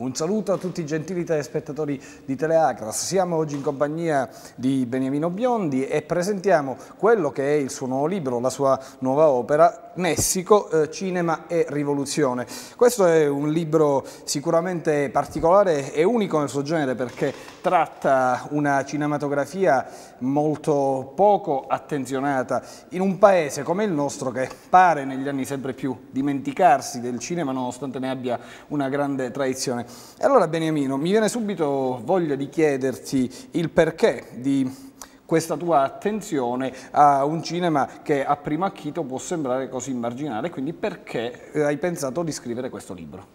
Un saluto a tutti i gentili telespettatori di Teleacras. Siamo oggi in compagnia di Beniamino Biondi e presentiamo quello che è il suo nuovo libro, la sua nuova opera, Messico, cinema e rivoluzione. Questo è un libro sicuramente particolare e unico nel suo genere perché tratta una cinematografia molto poco attenzionata in un paese come il nostro che pare negli anni sempre più dimenticarsi del cinema nonostante ne abbia una grande tradizione. E allora Beniamino, mi viene subito voglia di chiederti il perché di questa tua attenzione a un cinema che a primo acchito può sembrare così marginale, quindi perché hai pensato di scrivere questo libro?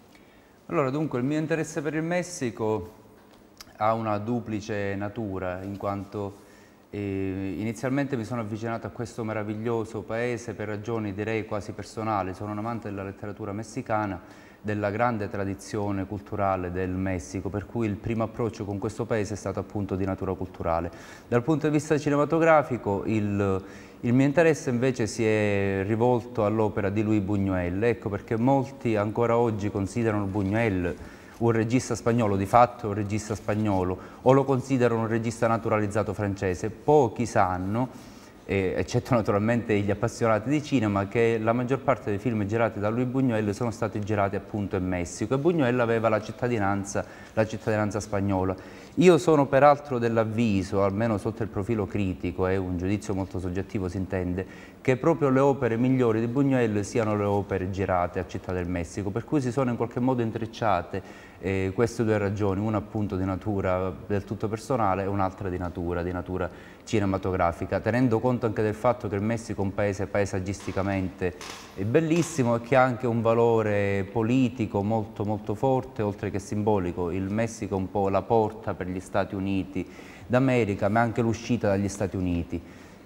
Allora, dunque, il mio interesse per il Messico ha una duplice natura, in quanto inizialmente mi sono avvicinato a questo meraviglioso paese per ragioni direi quasi personali. Sono un amante della letteratura messicana, della grande tradizione culturale del Messico, per cui il primo approccio con questo paese è stato appunto di natura culturale. Dal punto di vista cinematografico il mio interesse invece si è rivolto all'opera di Luis Buñuel, ecco perché molti ancora oggi considerano Buñuel un regista spagnolo, di fatto un regista spagnolo, o lo considerano un regista naturalizzato francese. Pochi sanno, eccetto naturalmente gli appassionati di cinema, che la maggior parte dei film girati da Luis Buñuel sono stati girati appunto in Messico e Buñuel aveva la cittadinanza spagnola. Io sono peraltro dell'avviso, almeno sotto il profilo critico, è un giudizio molto soggettivo si intende, che proprio le opere migliori di Buñuel siano le opere girate a Città del Messico, per cui si sono in qualche modo intrecciate queste due ragioni, una appunto di natura del tutto personale e un'altra di natura cinematografica, tenendo conto anche del fatto che il Messico è un paese paesaggisticamente bellissimo e che ha anche un valore politico molto molto forte, oltre che simbolico. Il Messico è un po' la porta per gli Stati Uniti d'America, ma anche l'uscita dagli Stati Uniti.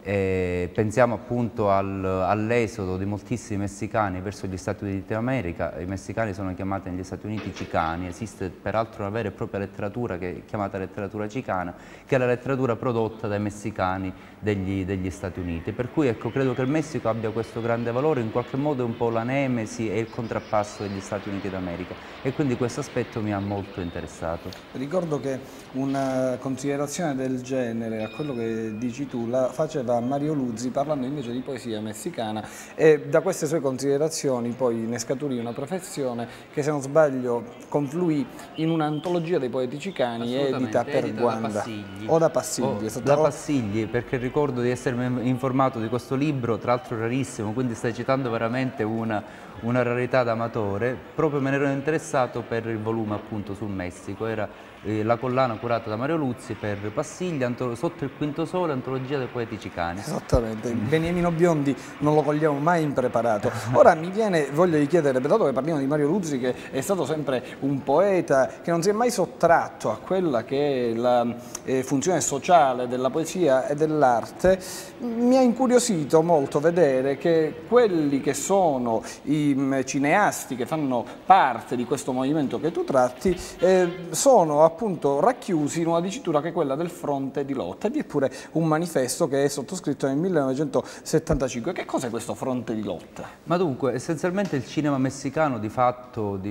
Pensiamo appunto all'esodo di moltissimi messicani verso gli Stati Uniti d'America. I messicani sono chiamati negli Stati Uniti chicani, esiste peraltro una vera e propria letteratura che è chiamata letteratura chicana, che è la letteratura prodotta dai messicani degli Stati Uniti. Per cui ecco, credo che il Messico abbia questo grande valore, in qualche modo è un po' la nemesi e il contrappasso degli Stati Uniti d'America e quindi questo aspetto mi ha molto interessato. Ricordo che una considerazione del genere a quello che dici tu la faceva Mario Luzzi parlando invece di poesia messicana e da queste sue considerazioni poi ne scaturì una professione che se non sbaglio confluì in un'antologia dei poeti chicani edita per Guanda o da Passigli. Da Passigli, perché ricordo di essermi informato di questo libro, tra l'altro rarissimo, quindi stai citando veramente una rarità d'amatore. Proprio me ne ero interessato per il volume appunto sul Messico, era la collana curata da Mario Luzzi per Passigli, sotto il quinto sole, antologia dei poeti chicani. Esattamente, Beniamino Biondi non lo cogliamo mai impreparato. Ora mi viene voglia di chiedere, dato che parliamo di Mario Luzzi che è stato sempre un poeta che non si è mai sottratto a quella che è la funzione sociale della poesia e dell'arte, mi ha incuriosito molto vedere che quelli che sono i cineasti che fanno parte di questo movimento che tu tratti sono appunto racchiusi in una dicitura che è quella del fronte di lotta, e vi è pure un manifesto che è sottoscritto nel 1975. Che cos'è questo fronte di lotta? Ma dunque, essenzialmente il cinema messicano di fatto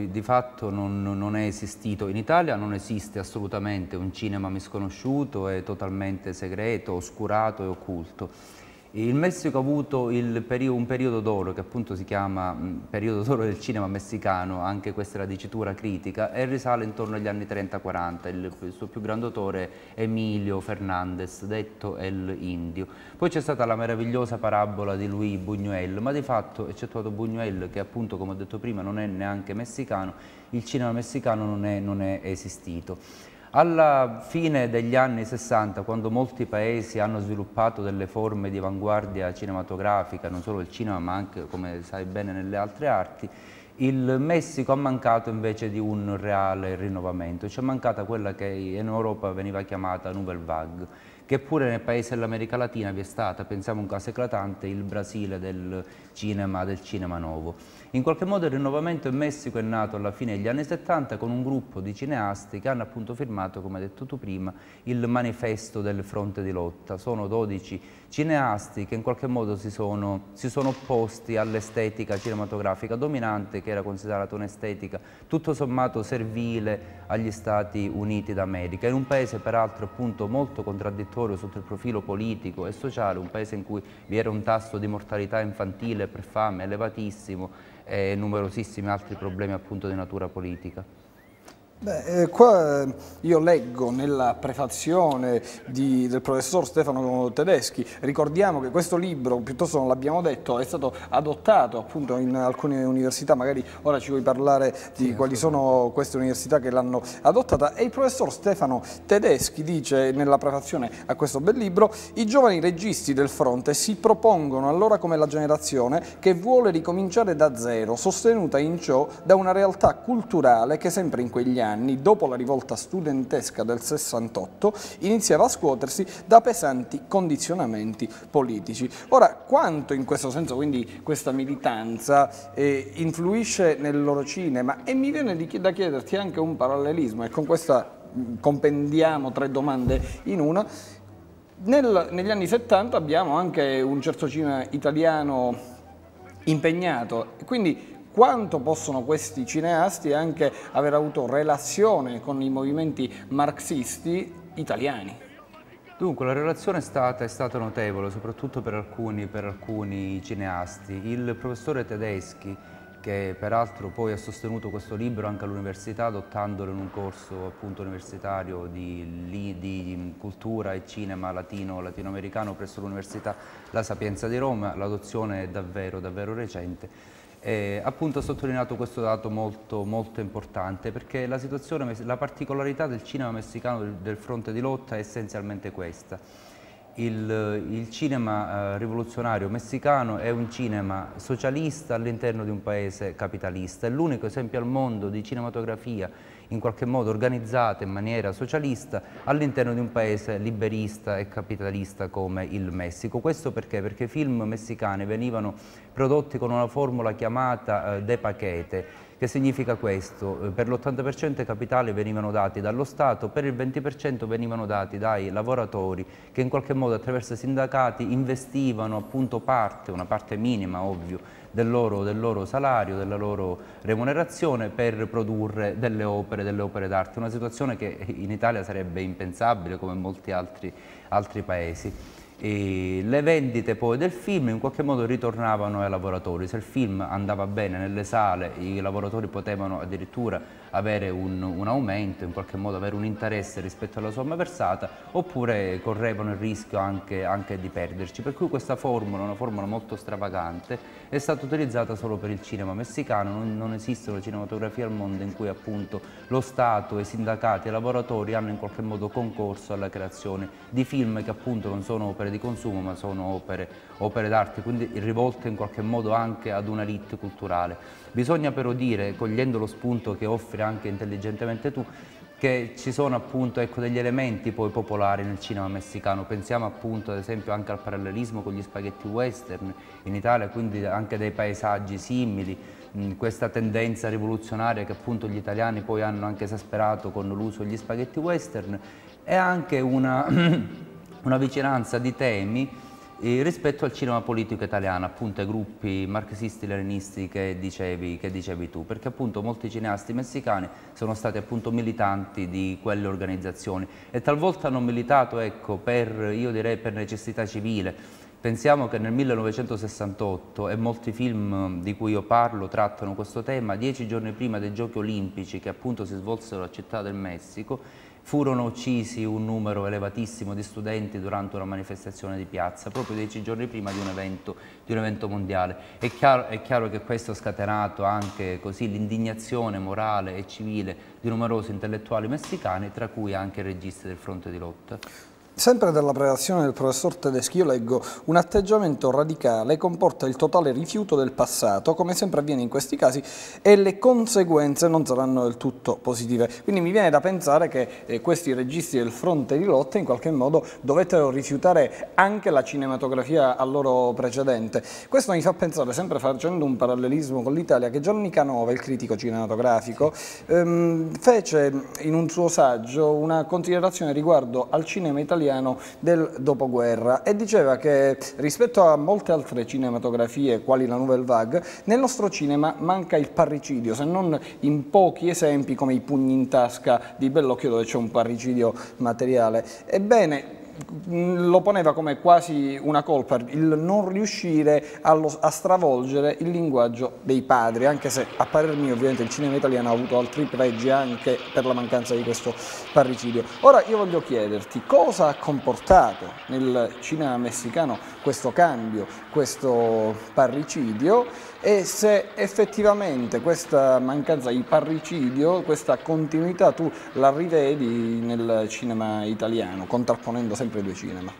non è esistito. In Italia non esiste assolutamente un cinema misconosciuto, è totalmente segreto, oscurato e occulto. Il Messico ha avuto un periodo d'oro che appunto si chiama periodo d'oro del cinema messicano, anche questa è la dicitura critica, e risale intorno agli anni 30-40. Il suo più grande autore è Emilio Fernandez, detto El Indio. Poi c'è stata la meravigliosa parabola di Luis Buñuel, ma di fatto, eccettuato Buñuel, che appunto come ho detto prima non è neanche messicano, il cinema messicano non è esistito. Alla fine degli anni 60, quando molti paesi hanno sviluppato delle forme di avanguardia cinematografica, non solo il cinema ma anche, come sai bene, nelle altre arti, il Messico ha mancato invece di un reale rinnovamento, c'è mancata quella che in Europa veniva chiamata Nouvelle Vague, che pure nei paesi dell'America Latina vi è stata, pensiamo un caso eclatante, il Brasile del cinema nuovo. In qualche modo il rinnovamento in Messico è nato alla fine degli anni 70 con un gruppo di cineasti che hanno appunto firmato, come hai detto tu prima, il manifesto del fronte di lotta. Sono 12 cineasti che in qualche modo si sono opposti all'estetica cinematografica dominante, che era considerata un'estetica tutto sommato servile agli Stati Uniti d'America, in un paese peraltro appunto molto contraddittorio sotto il profilo politico e sociale, un paese in cui vi era un tasso di mortalità infantile per fame elevatissimo e numerosissimi altri problemi appunto di natura politica. Beh, qua io leggo nella prefazione del professor Stefano Tedeschi, ricordiamo che questo libro, piuttosto non l'abbiamo detto, è stato adottato appunto in alcune università, magari ora ci vuoi parlare di quali sono queste università che l'hanno adottata, e il professor Stefano Tedeschi dice nella prefazione a questo bel libro: i giovani registi del fronte si propongono allora come la generazione che vuole ricominciare da zero, sostenuta in ciò da una realtà culturale che sempre in quegli anni, dopo la rivolta studentesca del 68, iniziava a scuotersi da pesanti condizionamenti politici. Ora, quanto in questo senso quindi questa militanza influisce nel loro cinema? E mi viene da chiederti anche un parallelismo, e con questa compendiamo 3 domande in una. Negli anni 70 abbiamo anche un certo cinema italiano impegnato, quindi quanto possono questi cineasti anche aver avuto relazione con i movimenti marxisti italiani? Dunque, la relazione è stata notevole, soprattutto per alcuni cineasti. Il professore Tedeschi, che peraltro poi ha sostenuto questo libro anche all'università, adottandolo in un corso appunto universitario di cultura e cinema latinoamericano presso l'Università La Sapienza di Roma, l'adozione è davvero recente. Appunto ha sottolineato questo dato molto importante, perché la particolarità del cinema messicano del fronte di lotta è essenzialmente questa. Il cinema rivoluzionario messicano è un cinema socialista all'interno di un paese capitalista, è l'unico esempio al mondo di cinematografia in qualche modo organizzata in maniera socialista all'interno di un paese liberista e capitalista come il Messico. Questo perché? Perché i film messicani venivano prodotti con una formula chiamata de paquete, che significa questo: per l'80% i capitali venivano dati dallo Stato, per il 20% venivano dati dai lavoratori che in qualche modo attraverso i sindacati investivano appunto una parte minima ovvio, del loro salario, della loro remunerazione per produrre delle opere d'arte, una situazione che in Italia sarebbe impensabile come in molti altri paesi. E le vendite poi del film in qualche modo ritornavano ai lavoratori. Se il film andava bene nelle sale, i lavoratori potevano addirittura avere un aumento, in qualche modo avere un interesse rispetto alla somma versata, oppure correvano il rischio anche di perderci. Per cui questa formula, una formula molto stravagante, è stata utilizzata solo per il cinema messicano. Non esiste una cinematografia al mondo in cui appunto lo Stato, i sindacati e i lavoratori hanno in qualche modo concorso alla creazione di film che appunto non sono opere di consumo ma sono opere d'arte, quindi rivolte in qualche modo anche ad un'elite culturale. Bisogna però dire, cogliendo lo spunto che offri anche intelligentemente tu, che ci sono appunto degli elementi poi popolari nel cinema messicano. Pensiamo appunto ad esempio anche al parallelismo con gli spaghetti western in Italia, quindi anche dei paesaggi simili, questa tendenza rivoluzionaria che appunto gli italiani poi hanno anche esasperato con l'uso degli spaghetti western, e anche una vicinanza di temi rispetto al cinema politico italiano, appunto ai gruppi marxisti-leninisti che dicevi tu, perché appunto molti cineasti messicani sono stati appunto militanti di quelle organizzazioni e talvolta hanno militato, ecco, io direi per necessità civile. Pensiamo che nel 1968, e molti film di cui io parlo trattano questo tema, 10 giorni prima dei Giochi Olimpici che appunto si svolsero a Città del Messico, furono uccisi un numero elevatissimo di studenti durante una manifestazione di piazza, proprio 10 giorni prima di un evento mondiale. È chiaro che questo ha scatenato anche così l'indignazione morale e civile di numerosi intellettuali messicani, tra cui anche registi del fronte di lotta. Sempre dalla relazione del professor Tedeschi io leggo: un atteggiamento radicale comporta il totale rifiuto del passato, come sempre avviene in questi casi, e le conseguenze non saranno del tutto positive. Quindi mi viene da pensare che questi registi del fronte di lotta in qualche modo dovettero rifiutare anche la cinematografia a loro precedente. Questo mi fa pensare, sempre facendo un parallelismo con l'Italia, che Gianni Canova, il critico cinematografico, fece in un suo saggio una considerazione riguardo al cinema italiano italiano del dopoguerra, e diceva che rispetto a molte altre cinematografie quali la Nouvelle Vague, nel nostro cinema manca il parricidio, se non in pochi esempi come I pugni in tasca di Bellocchio, dove c'è un parricidio materiale. Ebbene, lo poneva come quasi una colpa il non riuscire a stravolgere il linguaggio dei padri, anche se a parer mio ovviamente il cinema italiano ha avuto altri pregi anche per la mancanza di questo parricidio. Ora io voglio chiederti cosa ha comportato nel cinema messicano questo cambio, questo parricidio, e se effettivamente questa mancanza di parricidio, questa continuità tu la rivedi nel cinema italiano, contrapponendo sempre i due cinema.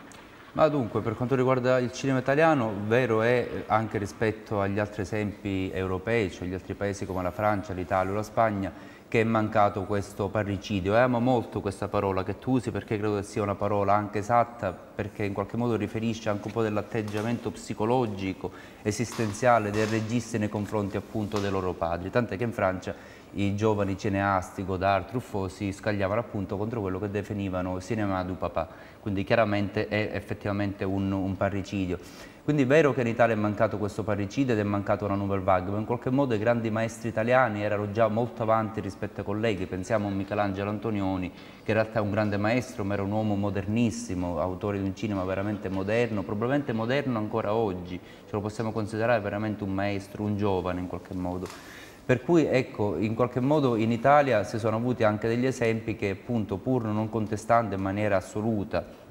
Ma dunque, per quanto riguarda il cinema italiano, vero è anche rispetto agli altri esempi europei, cioè gli altri paesi come la Francia, l'Italia o la Spagna, che è mancato questo parricidio. E amo molto questa parola che tu usi, perché credo che sia una parola anche esatta, perché in qualche modo riferisce anche un po' dell'atteggiamento psicologico, esistenziale dei registi nei confronti appunto dei loro padri. Tant'è che in Francia i giovani cineasti, Godard, Truffaut, si scagliavano appunto contro quello che definivano cinéma du papa, quindi chiaramente è effettivamente un parricidio. Quindi è vero che in Italia è mancato questo parricidio ed è mancata una Nouvelle Vague, ma in qualche modo i grandi maestri italiani erano già molto avanti rispetto ai colleghi. Pensiamo a Michelangelo Antonioni, che in realtà è un grande maestro, ma era un uomo modernissimo, autore di un cinema veramente moderno, probabilmente moderno ancora oggi, ce lo possiamo considerare veramente un maestro, un giovane in qualche modo. Per cui ecco, in qualche modo in Italia si sono avuti anche degli esempi che appunto, pur non contestando in maniera assoluta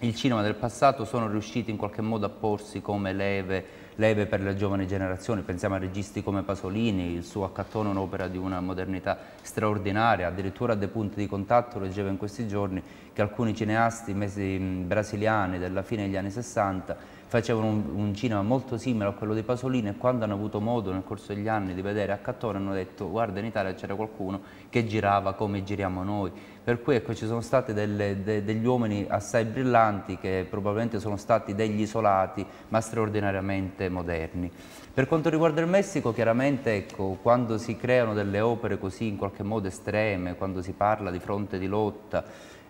il cinema del passato, sono riusciti in qualche modo a porsi come leve per le giovani generazioni. Pensiamo a registi come Pasolini, il suo Accattone è un'opera di una modernità straordinaria, addirittura a dei punti di contatto leggevo in questi giorni che alcuni cineasti brasiliani della fine degli anni 60 facevano un cinema molto simile a quello di Pasolini, e quando hanno avuto modo nel corso degli anni di vedere Accattone hanno detto: guarda, in Italia c'era qualcuno che girava come giriamo noi. Per cui ecco, ci sono stati degli uomini assai brillanti che probabilmente sono stati degli isolati ma straordinariamente moderni. Per quanto riguarda il Messico, chiaramente ecco, quando si creano delle opere così in qualche modo estreme, quando si parla di fronte di lotta,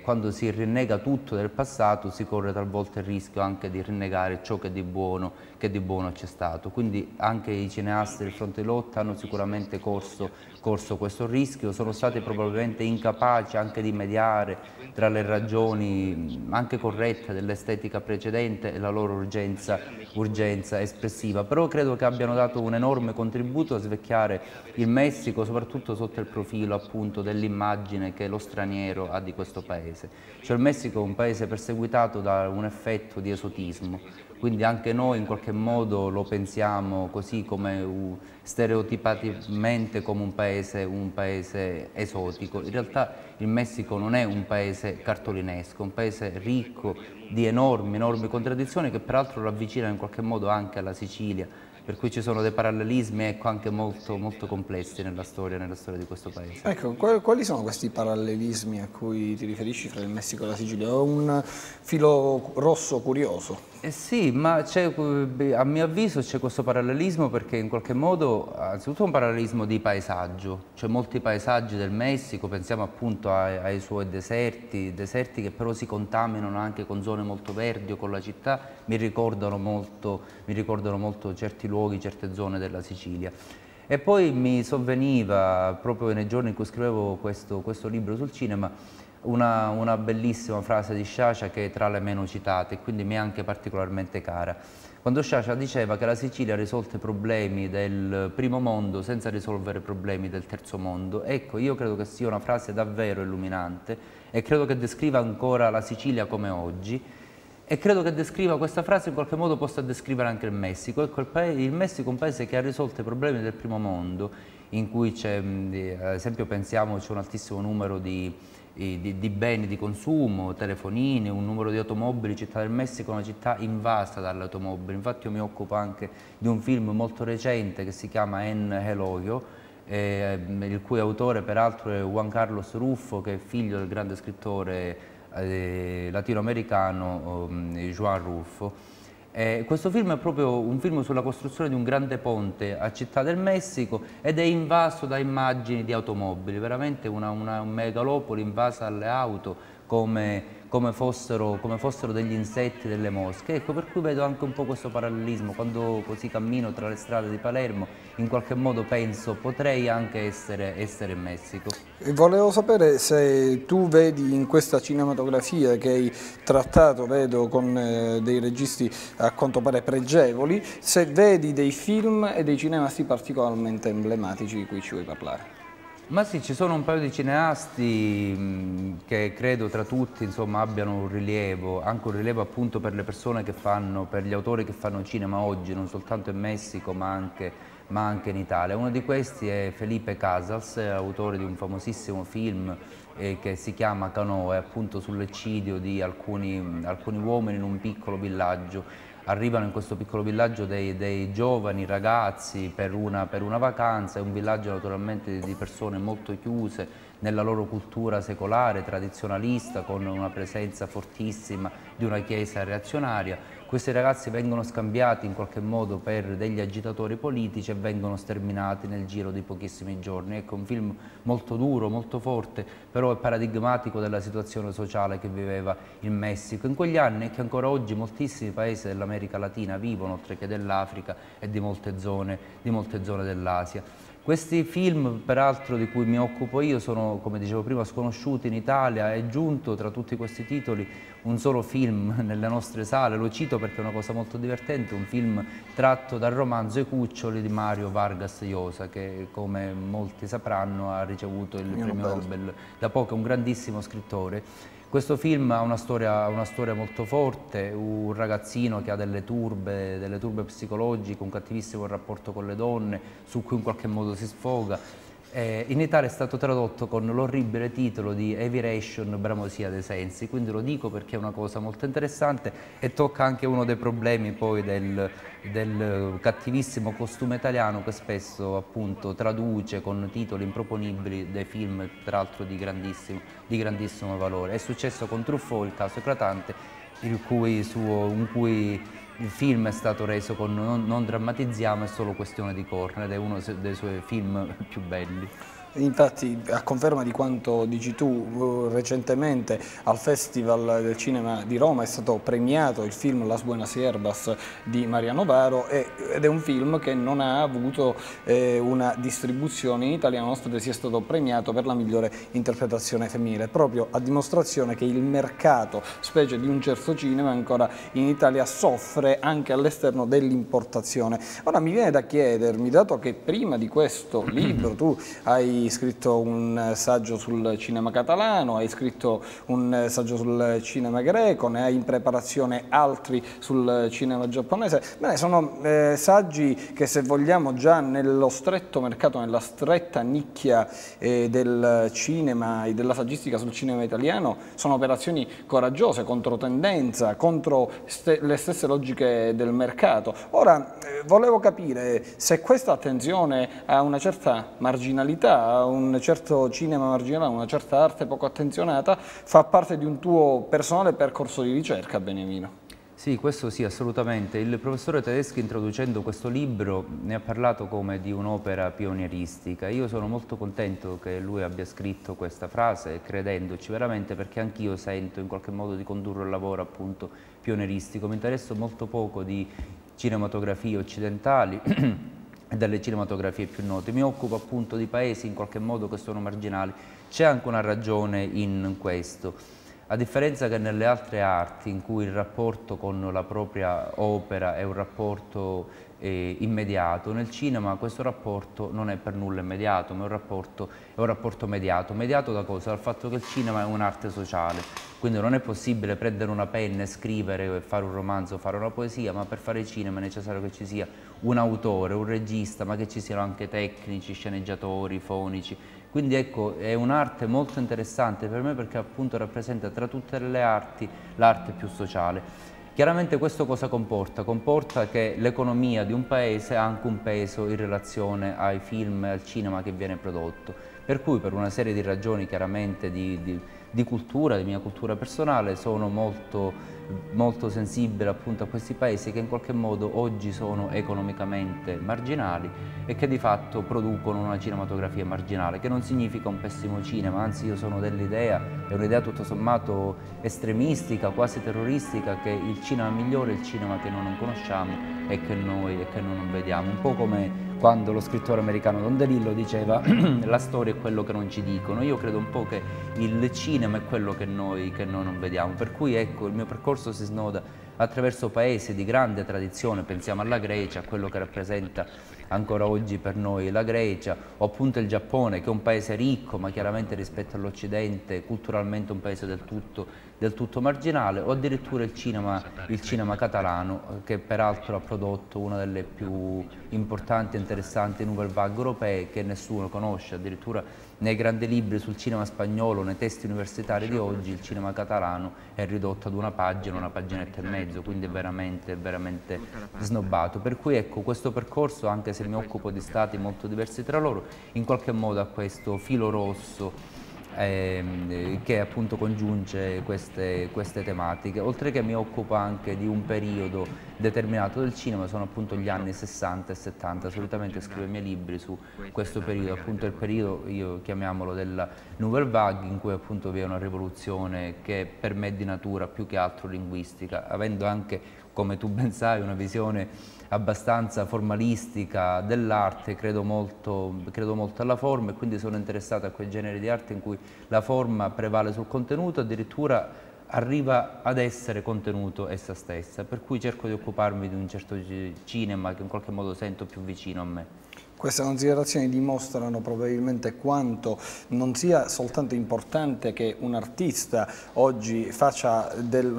quando si rinnega tutto del passato, si corre talvolta il rischio anche di rinnegare ciò che di buono c'è stato. Quindi anche i cineasti del fronte di lotta hanno sicuramente corso questo rischio, sono stati probabilmente incapaci anche di mediare tra le ragioni anche corrette dell'estetica precedente e la loro urgenza espressiva, però credo che abbiano dato un enorme contributo a svecchiare il Messico, soprattutto sotto il profilo appunto dell'immagine che lo straniero ha di questo paese. Cioè il Messico è un paese perseguitato da un effetto di esotismo, quindi anche noi in qualche modo lo pensiamo così, come stereotipatamente come un paese esotico. In realtà il Messico non è un paese cartolinesco, è un paese ricco di enormi contraddizioni, che peraltro lo avvicina in qualche modo anche alla Sicilia, per cui ci sono dei parallelismi ecco, anche molto complessi nella storia di questo paese. Ecco, quali sono questi parallelismi a cui ti riferisci fra il Messico e la Sicilia? È un filo rosso curioso. Sì, ma a mio avviso c'è questo parallelismo perché in qualche modo, anzitutto un parallelismo di paesaggio, cioè molti paesaggi del Messico, pensiamo appunto ai suoi deserti che però si contaminano anche con zone molto verdi o con la città, mi ricordano molto certi luoghi, certe zone della Sicilia. E poi mi sovveniva, proprio nei giorni in cui scrivevo questo libro sul cinema, una bellissima frase di Sciascia che è tra le meno citate, e quindi mi è anche particolarmente cara. Quando Sciascia diceva che la Sicilia ha risolto i problemi del primo mondo senza risolvere i problemi del terzo mondo, ecco, io credo che sia una frase davvero illuminante e credo che descriva ancora la Sicilia come oggi, e credo che descriva questa frase in qualche modo possa descrivere anche il Messico. Ecco, il Messico è un paese che ha risolto i problemi del primo mondo, in cui c'è, ad esempio pensiamo, c'è un altissimo numero di beni di consumo, telefonini, un numero di automobili. Città del Messico è una città invasa dalle automobili, infatti io mi occupo anche di un film molto recente che si chiama En Eloyo, il cui autore peraltro è Juan Carlos Ruffo, che è figlio del grande scrittore latinoamericano Juan Ruffo. Questo film è proprio un film sulla costruzione di un grande ponte a Città del Messico ed è invaso da immagini di automobili, veramente una megalopoli invasa dalle auto, come fossero degli insetti, delle mosche. Ecco, per cui vedo anche un po' questo parallelismo. Quando così cammino tra le strade di Palermo, in qualche modo penso potrei anche essere in Messico. Volevo sapere se tu vedi in questa cinematografia che hai trattato, vedo, con dei registi a quanto pare pregevoli, se vedi dei film e dei cineasti particolarmente emblematici di cui ci vuoi parlare. Ma sì, ci sono un paio di cineasti che credo tra tutti, insomma, abbiano un rilievo, anche un rilievo appunto per le persone che fanno, per gli autori che fanno cinema oggi, non soltanto in Messico ma anche in Italia. Uno di questi è Felipe Casals, autore di un famosissimo film che si chiama Canoe, appunto sull'eccidio di alcuni uomini in un piccolo villaggio. Arrivano in questo piccolo villaggio dei giovani ragazzi per una vacanza, è un villaggio naturalmente di persone molto chiuse nella loro cultura secolare, tradizionalista, con una presenza fortissima di una chiesa reazionaria. Questi ragazzi vengono scambiati in qualche modo per degli agitatori politici e vengono sterminati nel giro di pochissimi giorni. Ecco, un film molto duro, molto forte, però è paradigmatico della situazione sociale che viveva il Messico in quegli anni e che ancora oggi moltissimi paesi dell'America Latina vivono, oltre che dell'Africa e di molte zone dell'Asia. Questi film, peraltro, di cui mi occupo io, sono, come dicevo prima, sconosciuti in Italia. È giunto tra tutti questi titoli un solo film nelle nostre sale, lo cito perché è una cosa molto divertente, un film tratto dal romanzo I cuccioli di Mario Vargas Llosa, che come molti sapranno ha ricevuto il premio Nobel da poco, è un grandissimo scrittore. Questo film ha una storia molto forte, un ragazzino che ha delle turbe psicologiche, un cattivissimo rapporto con le donne, su cui in qualche modo si sfoga. In Italia è stato tradotto con l'orribile titolo di Heavy Ration, bramosia dei sensi, quindi lo dico perché è una cosa molto interessante e tocca anche uno dei problemi poi del cattivissimo costume italiano che spesso appunto traduce con titoli improponibili dei film tra l'altro di grandissimo valore. È successo con Truffaut, il caso eclatante, in cui il film è stato reso con non drammatizziamo, è solo questione di corna ed è uno dei suoi film più belli. Infatti, a conferma di quanto dici tu, recentemente al Festival del Cinema di Roma è stato premiato il film Las Buenas Hierbas di Mariano Varo ed è un film che non ha avuto una distribuzione in Italia nonostante sia stato premiato per la migliore interpretazione femminile, proprio a dimostrazione che il mercato, specie di un certo cinema, ancora in Italia soffre anche all'esterno dell'importazione. Ora mi viene da chiedermi, dato che prima di questo libro tu hai scritto un saggio sul cinema catalano, hai scritto un saggio sul cinema greco, ne hai in preparazione altri sul cinema giapponese. Bene, sono saggi che, se vogliamo, già nello stretto mercato, nella stretta nicchia del cinema e della saggistica sul cinema italiano, sono operazioni coraggiose, controtendenza, contro le stesse logiche del mercato. Ora, volevo capire se questa attenzione a una certa marginalità, a un certo cinema marginale, a una certa arte poco attenzionata, fa parte di un tuo personale percorso di ricerca, Beniamino. Sì, questo sì, assolutamente. Il professore Tedeschi, introducendo questo libro, ne ha parlato come di un'opera pionieristica. Io sono molto contento che lui abbia scritto questa frase, credendoci veramente, perché anch'io sento in qualche modo di condurre un lavoro appunto pionieristico. Mi interesso molto poco di cinematografie occidentali e delle cinematografie più note. Mi occupo appunto di paesi in qualche modo che sono marginali. C'è anche una ragione in questo. A differenza che nelle altre arti, in cui il rapporto con la propria opera è un rapporto immediato, nel cinema questo rapporto non è per nulla immediato, ma è un rapporto mediato. Mediato da cosa? Dal fatto che il cinema è un'arte sociale, quindi non è possibile prendere una penna e scrivere, fare un romanzo, fare una poesia, ma per fare cinema è necessario che ci sia un autore, un regista, ma che ci siano anche tecnici, sceneggiatori, fonici. Quindi ecco, è un'arte molto interessante per me perché appunto rappresenta tra tutte le arti l'arte più sociale. Chiaramente questo cosa comporta? Comporta che l'economia di un paese ha anche un peso in relazione ai film e al cinema che viene prodotto. Per cui, per una serie di ragioni chiaramente di di cultura, di mia cultura personale, sono molto sensibile appunto a questi paesi che in qualche modo oggi sono economicamente marginali e che di fatto producono una cinematografia marginale, che non significa un pessimo cinema, anzi io sono dell'idea, è un'idea tutto sommato estremistica, quasi terroristica, che il cinema migliore è il cinema che noi non conosciamo e che noi non vediamo, un po' come quando lo scrittore americano Don DeLillo diceva la storia è quello che non ci dicono. Io credo un po' che il cinema è quello che noi non vediamo, per cui ecco il mio percorso si snoda attraverso paesi di grande tradizione, pensiamo alla Grecia, a quello che rappresenta ancora oggi per noi la Grecia, o appunto il Giappone, che è un paese ricco ma chiaramente rispetto all'Occidente culturalmente un paese del tutto marginale, o addirittura il cinema catalano, che peraltro ha prodotto una delle più importanti e interessanti nouvelle vague europee che nessuno conosce, addirittura nei grandi libri sul cinema spagnolo, nei testi universitari di oggi, il cinema catalano è ridotto ad una paginetta e mezzo, quindi è veramente snobbato. Per cui ecco, questo percorso, anche se mi occupo di stati molto diversi tra loro, in qualche modo ha questo filo rosso che appunto congiunge queste tematiche, oltre che mi occupo anche di un periodo determinato del cinema, sono appunto gli anni 60 e 70, solitamente scrivo i miei libri su questo periodo, appunto il periodo, io chiamiamolo della Nouvelle Vague, in cui appunto vi è una rivoluzione che per me è di natura più che altro linguistica, avendo anche, come tu ben sai, una visione abbastanza formalistica dell'arte, credo molto alla forma e quindi sono interessato a quei generi di arte in cui la forma prevale sul contenuto, addirittura arriva ad essere contenuto essa stessa, per cui cerco di occuparmi di un certo cinema che in qualche modo sento più vicino a me. Queste considerazioni dimostrano probabilmente quanto non sia soltanto importante che un artista oggi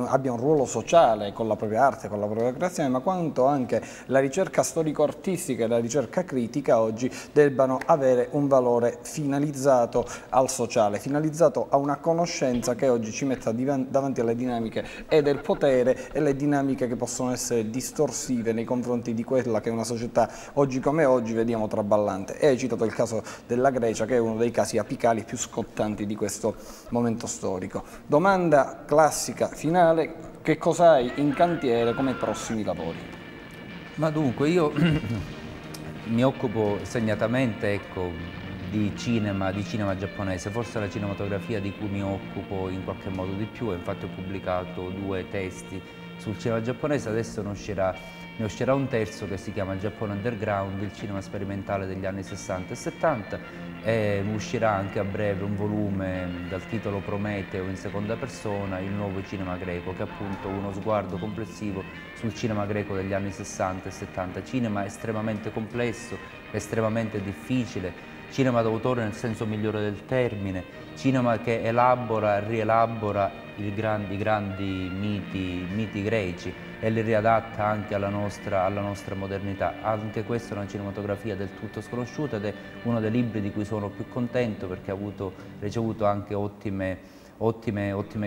abbia un ruolo sociale con la propria arte, con la propria creazione, ma quanto anche la ricerca storico-artistica e la ricerca critica oggi debbano avere un valore finalizzato al sociale, finalizzato a una conoscenza che oggi ci metta davanti alle dinamiche e del potere e le dinamiche che possono essere distorsive nei confronti di quella che è una società oggi come oggi vediamo traballante. E hai citato il caso della Grecia, che è uno dei casi apicali più scottanti di questo momento storico. Domanda classica finale: che cosa hai in cantiere come prossimi lavori? Ma dunque io mi occupo segnatamente, ecco, di cinema giapponese, forse la cinematografia di cui mi occupo in qualche modo di più, e infatti ho pubblicato 2 testi sul cinema giapponese, adesso ne uscirà un terzo che si chiama Giappone Underground, il cinema sperimentale degli anni 60 e 70, e uscirà anche a breve un volume dal titolo Prometeo in seconda persona, il nuovo cinema greco, che è appunto uno sguardo complessivo sul cinema greco degli anni 60 e 70, cinema estremamente complesso, estremamente difficile, cinema d'autore nel senso migliore del termine, cinema che elabora e rielabora i grandi miti greci e li riadatta anche alla nostra modernità. Anche questa è una cinematografia del tutto sconosciuta ed è uno dei libri di cui sono più contento, perché ha ricevuto anche ottime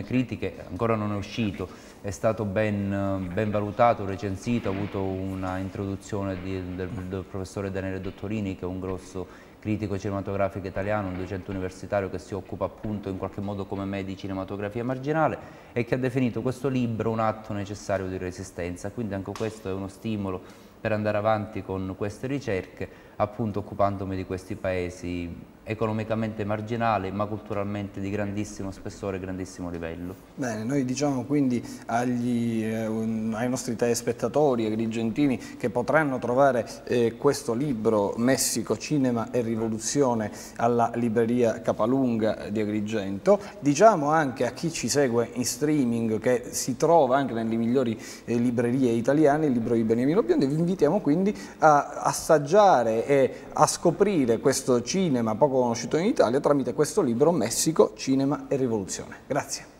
critiche, ancora non è uscito, è stato ben valutato, recensito, ha avuto una introduzione del professore Daniele Dottorini, che è un grosso critico cinematografico italiano, un docente universitario che si occupa appunto in qualche modo come me di cinematografia marginale e che ha definito questo libro un atto necessario di resistenza, quindi anche questo è uno stimolo per andare avanti con queste ricerche, appunto occupandomi di questi paesi economicamente marginali ma culturalmente di grandissimo spessore e grandissimo livello. Bene, noi diciamo quindi ai nostri telespettatori agrigentini che potranno trovare questo libro Messico, Cinema e Rivoluzione alla libreria Capalunga di Agrigento, diciamo anche a chi ci segue in streaming che si trova anche nelle migliori librerie italiane il libro di Beniamino Biondi, vi invitiamo quindi a assaggiare e a scoprire questo cinema poco conosciuto in Italia tramite questo libro Messico, Cinema e Rivoluzione. Grazie.